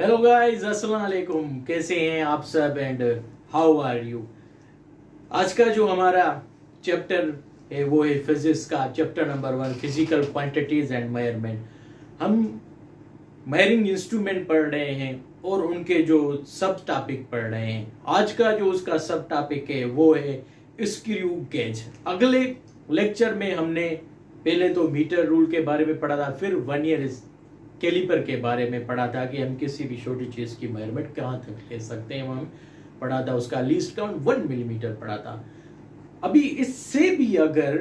Hello guys, अस्सलाम वालेकुम। कैसे हैं आप सब एंड हाउ आर यू। आज का जो हमारा चैप्टर है वो है फिजिक्स का chapter number 1, physical quantities and measurement. हम मेजरिंग इंस्ट्रूमेंट पढ़ रहे हैं और उनके जो सब टॉपिक पढ़ रहे हैं। आज का जो उसका सब टॉपिक है वो है स्क्रू गेज। अगले लेक्चर में हमने पहले तो मीटर रूल के बारे में पढ़ा था, फिर वर्नियर कैलिपर के बारे में पढ़ा था कि हम किसी भी छोटी चीज की मेजरमेंट कहाँ तक ले सकते हैं। हम पढ़ा था उसका लीस्ट काउंट 1 मिलीमीटर पढ़ा था। अभी इससे भी अगर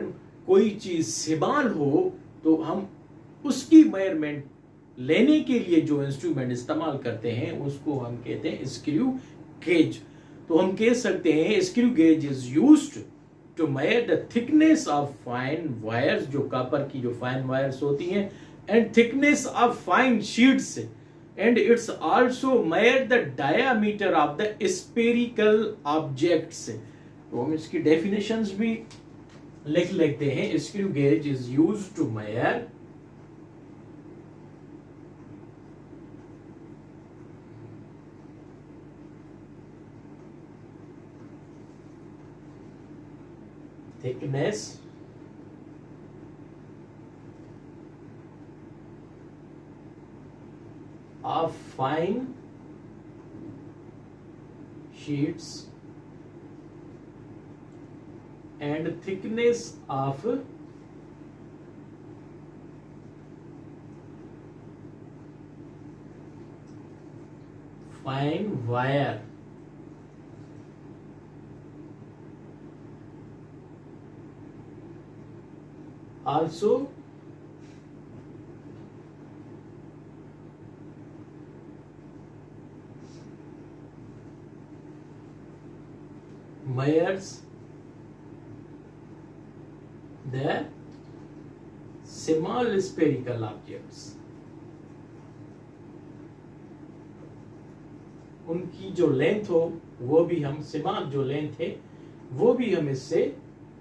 कोई चीज स्मॉल हो तो हम उसकी मेजरमेंट लेने के लिए जो इंस्ट्रूमेंट इस्तेमाल करते हैं उसको हम कहते हैं स्क्रू गेज। तो हम कह सकते हैं screw gauge is used to measure the thickness of fine wires, जो कॉपर की जो फाइन वायर्स होती हैं, and thickness of fine sheets, and it's also measure the diameter of the spherical objects। तो हम इसकी डेफिनेशंस भी लिख लेते हैं। Screw gauge is used to measure thickness of fine sheets and thickness of fine wire also measures the small spherical objects। उनकी जो length हो वो भी हम स्मॉल जो लेंथ है वो भी हम इससे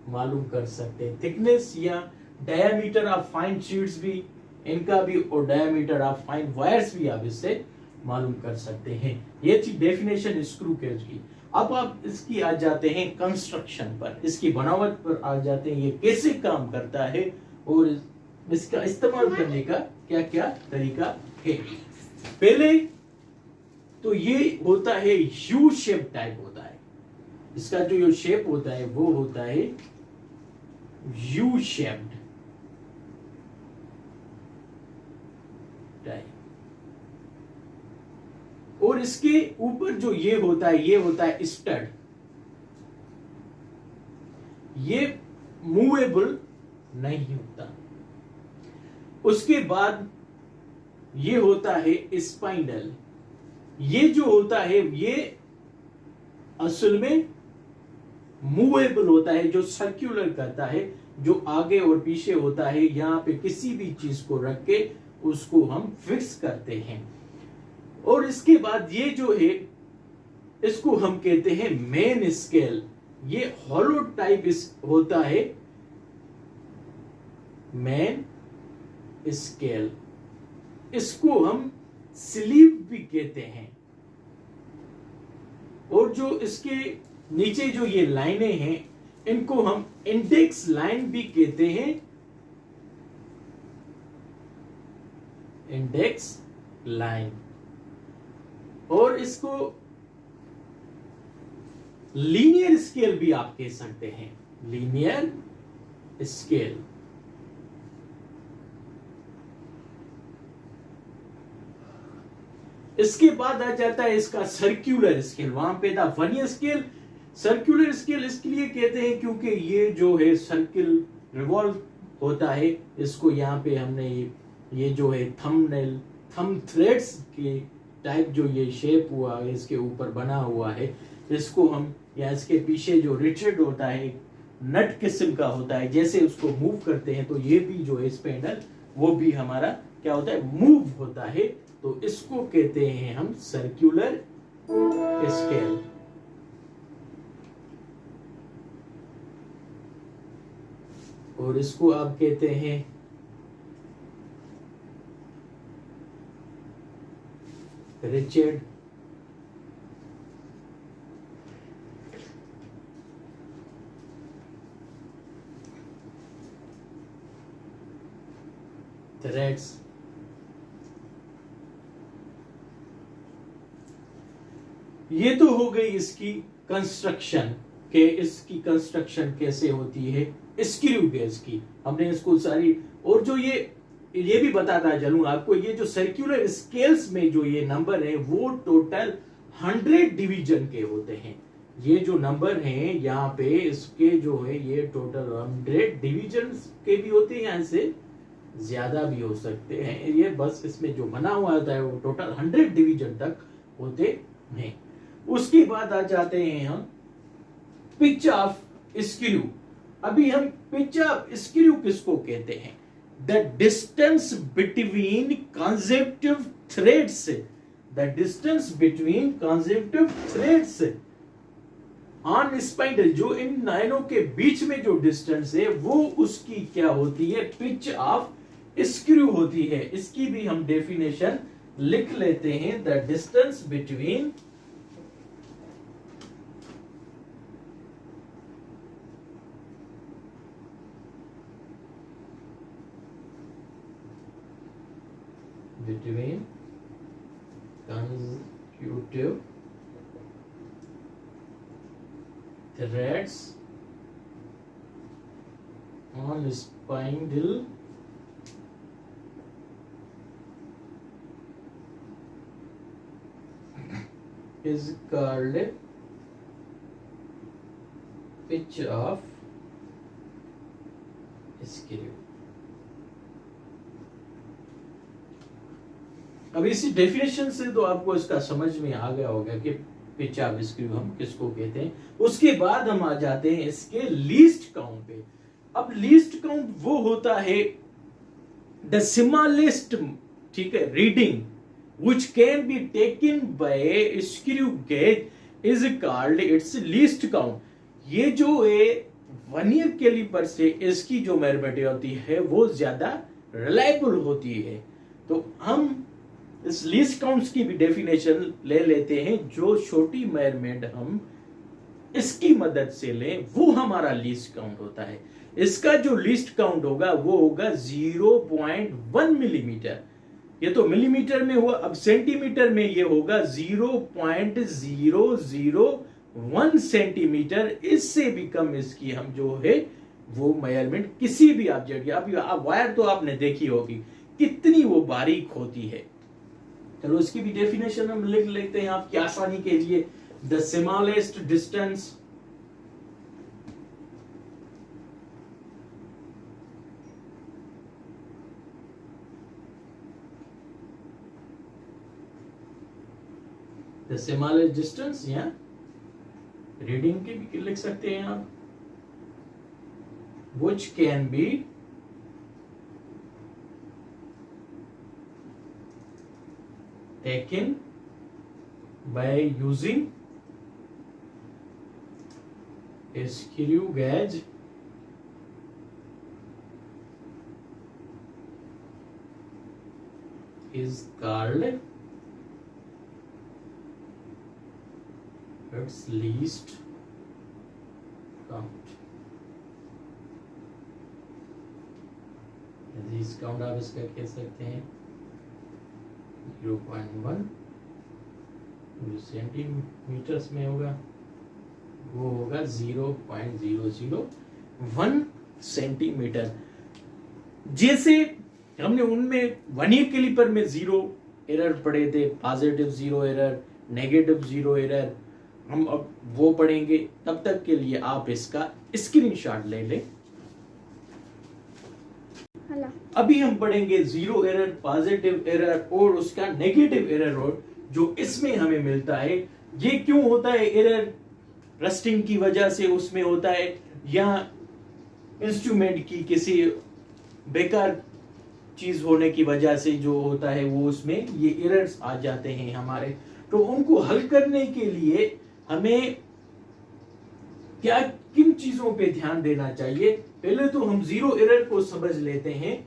मालूम कर सकते हैं। थिकनेस या डायमीटर ऑफ फाइन शीट्स भी इनका भी, और डायमीटर ऑफ फाइन वायर्स भी आप इससे मालूम कर सकते हैं। ये थी डेफिनेशन स्क्रू गेज की। अब आप इसकी आ जाते हैं कंस्ट्रक्शन पर, इसकी बनावट पर आ जाते हैं, ये कैसे काम करता है और इसका इस्तेमाल करने का क्या क्या तरीका है। पहले तो ये होता है यू शेप टाइप होता है। इसका जो शेप होता है वो होता है यू शेप्ड टाइप, और इसके ऊपर जो ये होता है स्टड। ये मूवेबल नहीं होता। उसके बाद ये होता है स्पाइंडल। ये जो होता है ये असल में मूवेबल होता है, जो सर्कुलर करता है, जो आगे और पीछे होता है। यहां पे किसी भी चीज को रख के उसको हम फिक्स करते हैं। और इसके बाद ये जो है इसको हम कहते हैं मेन स्केल। ये हॉलो टाइप होता है मेन स्केल। इसको हम स्लीव भी कहते हैं। और जो इसके नीचे जो ये लाइनें हैं इनको हम इंडेक्स लाइन भी कहते हैं, इंडेक्स लाइन। और इसको लीनियर स्केल भी आप कह सकते हैं, लीनियर स्केल। इसके बाद आ जाता है इसका सर्कुलर स्केल। वहां पे था वर्नियर स्केल। सर्कुलर स्केल इसलिए कहते हैं क्योंकि ये जो है सर्किल रिवॉल्व होता है। इसको यहाँ पे हमने ये जो है थंब थ्रेड्स के टाइप जो ये शेप हुआ है इसके ऊपर बना हुआ है, इसको हम, या इसके पीछे जो रिचर्ड होता है नट किस्म का होता है, जैसे उसको मूव करते हैं तो ये भी जो है स्पेंडल वो भी हमारा क्या होता है, मूव होता है। तो इसको कहते हैं हम सर्कुलर स्केल। और इसको आप कहते हैं रिचर्ड थ्रेड्स। ये तो हो गई इसकी कंस्ट्रक्शन के, इसकी कंस्ट्रक्शन कैसे होती है स्क्रू गेज की, हमने इसको सारी। और जो ये भी बताता चलूं आपको, ये जो सर्कुलर स्केल्स में जो ये नंबर है वो टोटल 100 डिवीजन के होते हैं। ये जो नंबर हैं यहाँ पे इसके जो है ये टोटल 100 डिवीजन के भी होते हैं, यहाँ से ज्यादा भी हो सकते हैं। ये बस इसमें जो बना हुआ होता है वो टोटल 100 डिवीजन तक होते हैं। उसके बाद आ जाते हैं हम पिच ऑफ स्क्रू। अभी हम पिच ऑफ स्क्रू किसको कहते हैं? The distance between consecutive threads, the distance between consecutive threads on spindle, जो इन लाइनों के बीच में जो डिस्टेंस है वो उसकी क्या होती है? पिच ऑफ स्क्रू होती है। इसकी भी हम डेफिनेशन लिख लेते हैं, the distance between consecutive threads on spindle is called pitch of screw। अब इसी डेफिनेशन से तो आपको इसका समझ में आ गया होगा कि पिच ऑफ स्क्रू हम किसको कहते हैं। उसके बाद हम आ जाते हैं इसके लीस्ट काउंट पे। अब लीस्ट काउंट वो होता है द स्मॉलेस्ट, ठीक है, reading which can be taken by screw gauge is called its least count. ये जो है वर्नियर कैलिपर से इसकी जो मेजरमेंट होती है वो ज्यादा रिलायबल होती है। तो हम इस लीस्ट काउंट्स की भी डेफिनेशन ले लेते हैं। जो छोटी मेजरमेंट हम इसकी मदद से लें वो हमारा लीस्ट काउंट होता है। इसका जो लीस्ट काउंट होगा वो होगा 0.1 मिलीमीटर। ये तो मिलीमीटर में हुआ, अब सेंटीमीटर में ये होगा 0.001 सेंटीमीटर। इससे भी कम इसकी हम जो है वो मेजरमेंट किसी भी ऑब्जेक्ट की, अभी वायर तो आपने देखी होगी कितनी वो बारीक होती है। चलो इसकी भी डेफिनेशन हम लिख लेते हैं आपकी आसानी के लिए। द स्मॉलेस्ट डिस्टेंस या रीडिंग की भी लिख सकते हैं आप, which can be taken by using a screw gauge is called its least count। Least count आप इसका कह सकते हैं 0.1, जो सेंटीमीटर्स में होगा वो होगा 0.001 सेंटीमीटर। जैसे हमने उनमें वर्नियर कैलिपर में 0 एरर पढ़े थे, पॉजिटिव 0 एरर, नेगेटिव 0 एरर, हम अब वो पढ़ेंगे। तब तक के लिए आप इसका स्क्रीनशॉट ले लें। अभी हम पढ़ेंगे 0 एरर, पॉजिटिव एरर और उसका नेगेटिव एरर जो इसमें हमें मिलता है। ये क्यों होता है एरर? रस्टिंग की वजह से उसमें होता है, या इंस्ट्रूमेंट की किसी बेकार चीज होने की वजह से जो होता है वो उसमें ये एरर्स आ जाते हैं हमारे। तो उनको हल करने के लिए हमें क्या किन चीजों पे ध्यान देना चाहिए? पहले तो हम 0 एरर को समझ लेते हैं।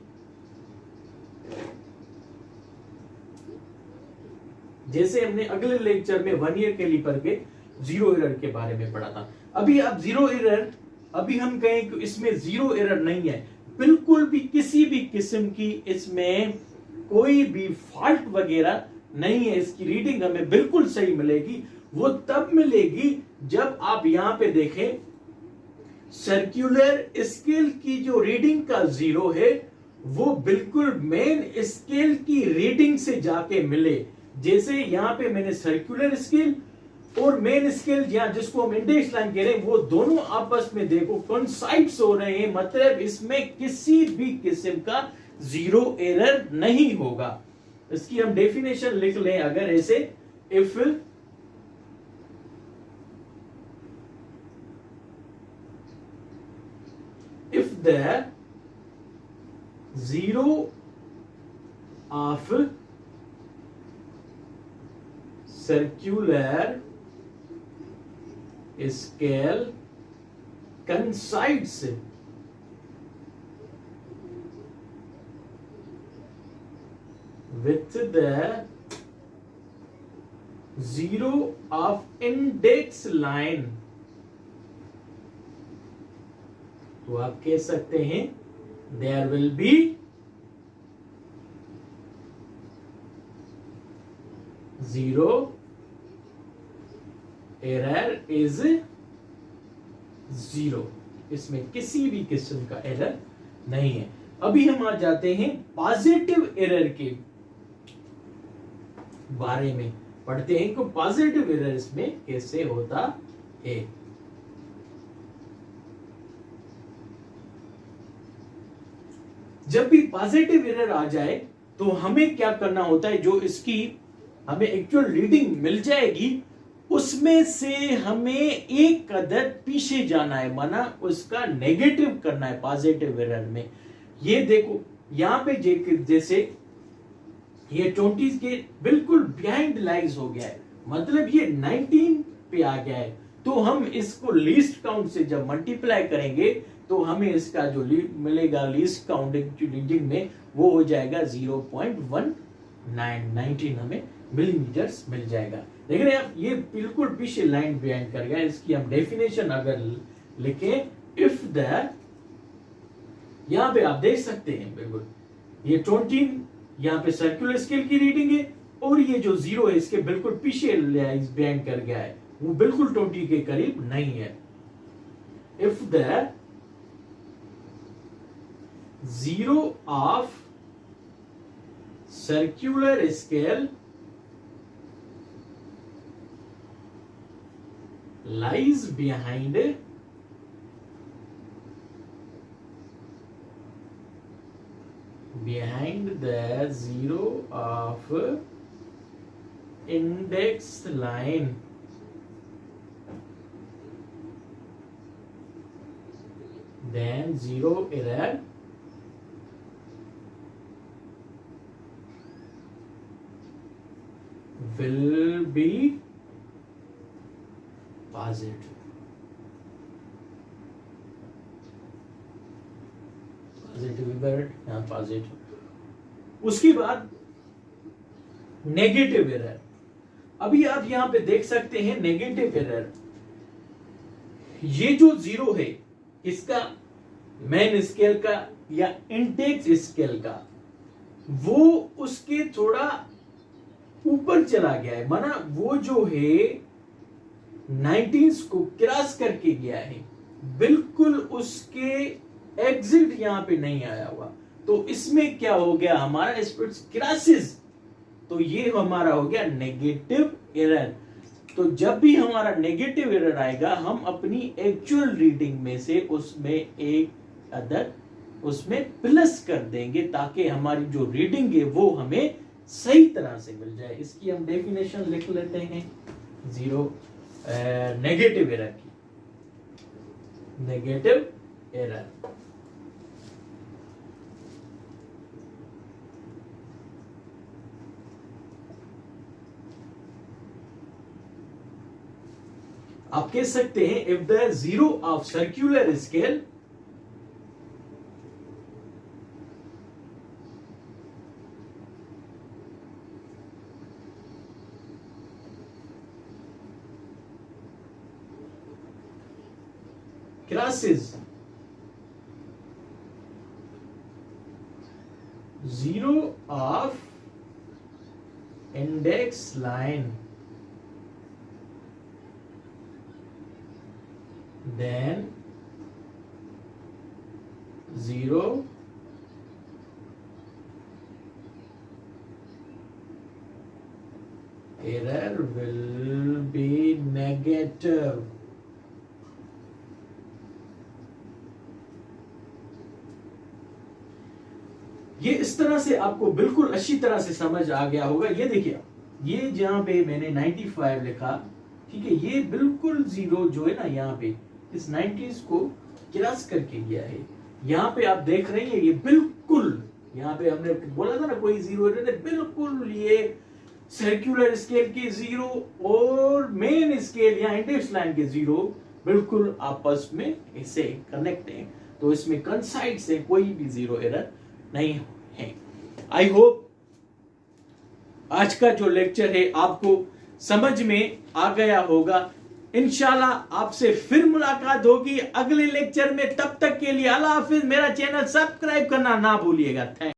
जैसे हमने अगले लेक्चर में वर्नियर कैलिपर के जीरो एरर के बारे में पढ़ा था। अभी आप जीरो एरर, अभी हम कहें कि इसमें जीरो एरर नहीं है, बिल्कुल भी किसी भी किस्म की इसमें कोई भी फॉल्ट वगैरह नहीं है, इसकी रीडिंग हमें बिल्कुल सही मिलेगी। वो तब मिलेगी जब आप यहां पे देखें सर्कुलर स्केल की जो रीडिंग का जीरो है वो बिल्कुल मेन स्केल की रीडिंग से जाके मिले। जैसे यहां पे मैंने सर्कुलर स्केल और मेन स्केल यहां जिसको हम इंडेक्स लाइन कह रहे हैं वो दोनों आपस में देखो कोइंसाइड्स हो रहे हैं, मतलब इसमें किसी भी किस्म का जीरो एरर नहीं होगा। इसकी हम डेफिनेशन लिख लें अगर ऐसे, if the zero of circular scale coincides with the zero of index line, तो आप कह सकते हैं there will be zero error is zero, इसमें किसी भी किस्म का एरर नहीं है। अभी हम आ जाते हैं पॉजिटिव एरर के बारे में, पढ़ते हैं कि पॉजिटिव एरर इसमें कैसे होता है। जब भी पॉजिटिव एरर आ जाए तो हमें क्या करना होता है, जो इसकी हमें एक्चुअल रीडिंग मिल जाएगी उसमें से हमें एक कदम पीछे जाना है, माना उसका नेगेटिव करना है पॉजिटिव एरर में। ये देखो यहां पे जैसे ये 20 के बिल्कुल बिहाइंड लाइज हो गया है, मतलब ये 19 पे आ गया है, तो हम इसको लीस्ट काउंट से जब मल्टीप्लाई करेंगे तो हमें इसका जो मिलेगा लीस्ट काउंट रीडिंग में वो हो जाएगा 0.19 हमें मिलीमीटर्स मिल जाएगा। देख रहे हैं आप, ये बिल्कुल पीछे लाइन बिहाइंड कर गया। इसकी हम डेफिनेशन अगर लिखें, इफ द, यहां पे आप देख सकते हैं बिल्कुल ये 20 यहां पे सर्कुलर स्केल की रीडिंग है और ये जो जीरो है इसके बिल्कुल पीछे बिहाइंड कर गया है, वो बिल्कुल 20 के करीब नहीं है। If the zero of circular scale lies behind the zero of index line, then zero error will be positive। Positive error यहां पॉजिटिव। उसके बाद नेगेटिव एरर, अभी आप यहां पे देख सकते हैं नेगेटिव एरर, ये जो जीरो है इसका मेन स्केल का या इंडेक्स स्केल का वो उसके थोड़ा ऊपर चला गया है, माना वो जो है 19 को क्रॉस करके गया है, बिल्कुल उसके एग्जिट यहां पे नहीं आया हुआ, तो इसमें क्या हो गया हमारा स्प्लिट क्रॉसेस, तो ये हमारा हो गया नेगेटिव एरर। तो जब भी हमारा नेगेटिव एरर आएगा हम अपनी एक्चुअल रीडिंग में से उसमें एक अदर उसमें प्लस कर देंगे ताकि हमारी जो रीडिंग है वो हमें सही तरह से मिल जाए। इसकी हम डेफिनेशन लिख लेते हैं जीरो नेगेटिव एरर की, नेगेटिव एरर आप कह सकते हैं if the zero of circular scale crosses zero of index line, then zero error will be negative. ये इस तरह से आपको बिल्कुल अच्छी तरह से समझ आ गया होगा। ये देखिए, ये जहां पे मैंने 95 लिखा, ठीक है, ये बिल्कुल जीरो जो है ना यहाँ पे इस 90s को क्रॉस करके गया है। यहाँ पे आप देख रहे हैं ये बिल्कुल, यहाँ पे हमने बोला था ना कोई जीरो एरर, बिल्कुल ये सर्कुलर स्केल के जीरो और मेन स्केल या इंडेक्स लाइन के जीरो बिल्कुल आपस में इसे कनेक्ट है, तो इसमें कंसाइड से कोई भी जीरो एरर नहीं है। आई होप आज का जो लेक्चर है आपको समझ में आ गया होगा। इंशाल्लाह आपसे फिर मुलाकात होगी अगले लेक्चर में। तब तक के लिए अल्लाह हाफिज। मेरा चैनल सब्सक्राइब करना ना भूलिएगा। थैंक